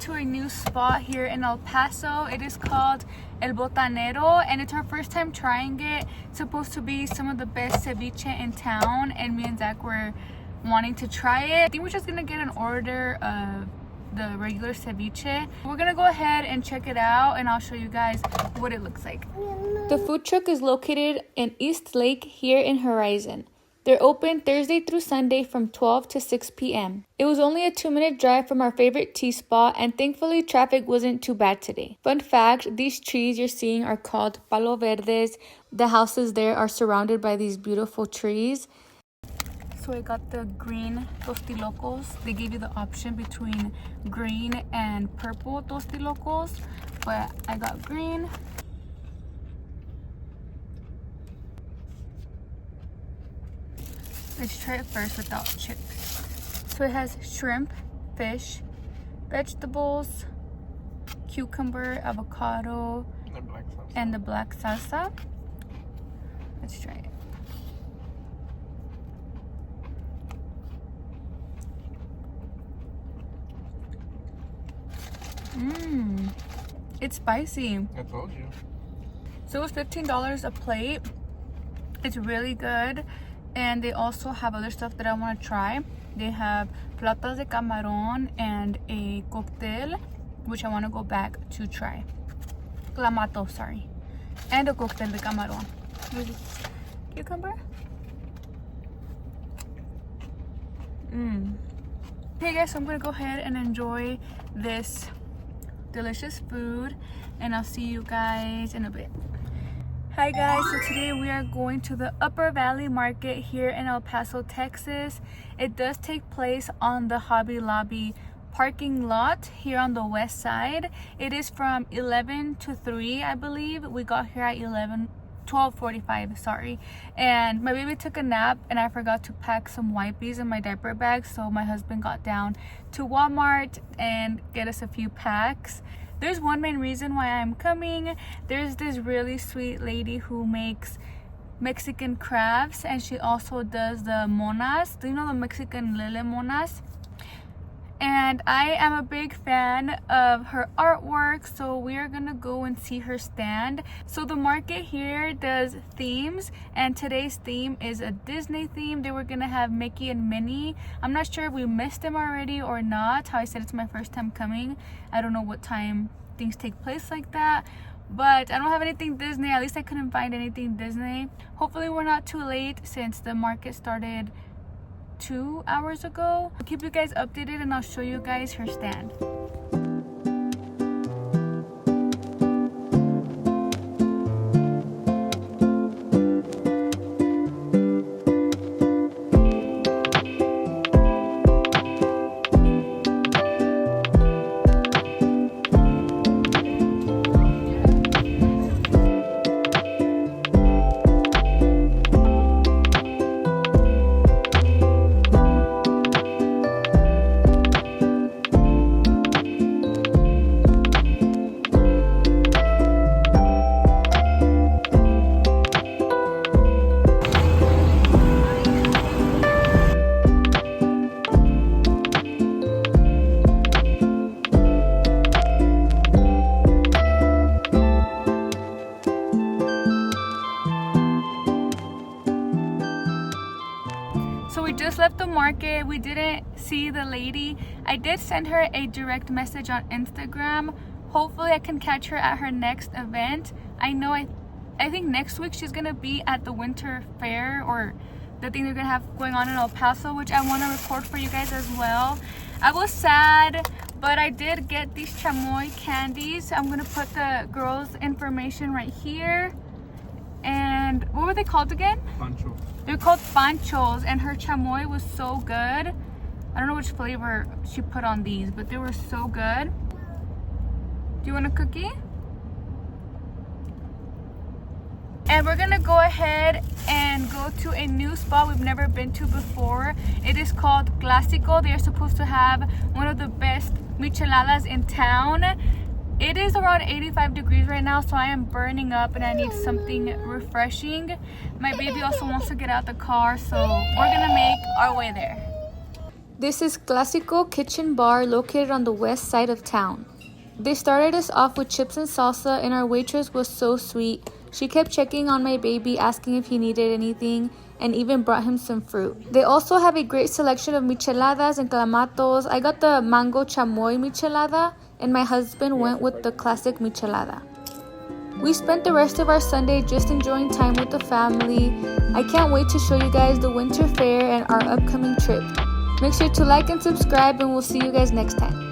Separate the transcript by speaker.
Speaker 1: to a new spot here in El Paso. It is called El Botanero, and it's our first time trying it. It's supposed to be some of the best ceviche in town, and me and Zach were wanting to try it. I think we're just gonna get an order of the regular ceviche. We're gonna go ahead and check it out, and I'll show you guys what it looks like. The food truck is located in East Lake here in Horizon. They're open Thursday through Sunday from 12 to 6 p.m. It was only a 2-minute drive from our favorite tea spot, and thankfully traffic wasn't too bad today. Fun fact, these trees you're seeing are called palo verdes. The houses there are surrounded by these beautiful trees. So I got the green tostilocos. They gave you the option between green and purple tostilocos, but I got green. Let's try it first without chips. So it has shrimp, fish, vegetables, cucumber, avocado, and the black salsa. Let's try it. It's spicy.
Speaker 2: I told you.
Speaker 1: So it was $15 a plate. It's really good. And they also have other stuff that I want to try. They have platas de camarón and a cocktail, which I want to go back to try. Clamato, sorry. And a cocktail de camarón. Cucumber? Okay guys, so I'm going to go ahead and enjoy this delicious food, and I'll see you guys in a bit. Hi guys, so today we are going to the Upper Valley Market here in El Paso, Texas. It does take place on the Hobby Lobby parking lot here on the west side. It is from 11 to 3, I believe. We got here at 12:45, sorry. And my baby took a nap and I forgot to pack some wipes in my diaper bag, so my husband got down to Walmart and get us a few packs. There's one main reason why I'm coming. There's this really sweet lady who makes Mexican crafts, and she also does the monas. Do you know the Mexican lele monas? And I am a big fan of her artwork, so we are gonna go and see her stand. So the market here does themes, and today's theme is a Disney theme. They were gonna have Mickey and Minnie. I'm not sure if we missed them already or not. How I said it's my first time coming. I don't know what time things take place like that, but I don't have anything Disney. At least I couldn't find anything Disney. Hopefully we're not too late since the market started 2 hours ago. I'll keep you guys updated and I'll show you guys her stand. So we just left the market. We didn't see the lady. I did send her a direct message on Instagram. Hopefully I can catch her at her next event. I think next week she's gonna be at the winter fair, or the thing they're gonna have going on in El Paso, which I want to record for you guys as well. I was sad, but I did get these chamoy candies. I'm gonna put the girls' information right here. And what were they called again?
Speaker 2: Pancho.
Speaker 1: They're called panchos, and her chamoy was so good. I don't know which flavor she put on these, but they were so good. Do you want a cookie? And we're gonna go ahead and go to a new spot we've never been to before. It is called Clásico. They are supposed to have one of the best micheladas in town. It is around 85 degrees right now, so I am burning up and I need something refreshing. My baby also wants to get out the car, so we're gonna make our way there. This is Clásico Kitchen Bar located on the west side of town. They started us off with chips and salsa, and our waitress was so sweet. She kept checking on my baby, asking if he needed anything, and even brought him some fruit. They also have a great selection of micheladas and clamatos. I got the mango chamoy michelada, and my husband went with the classic michelada. We spent the rest of our Sunday just enjoying time with the family. I can't wait to show you guys the winter fair and our upcoming trip. Make sure to like and subscribe, and we'll see you guys next time.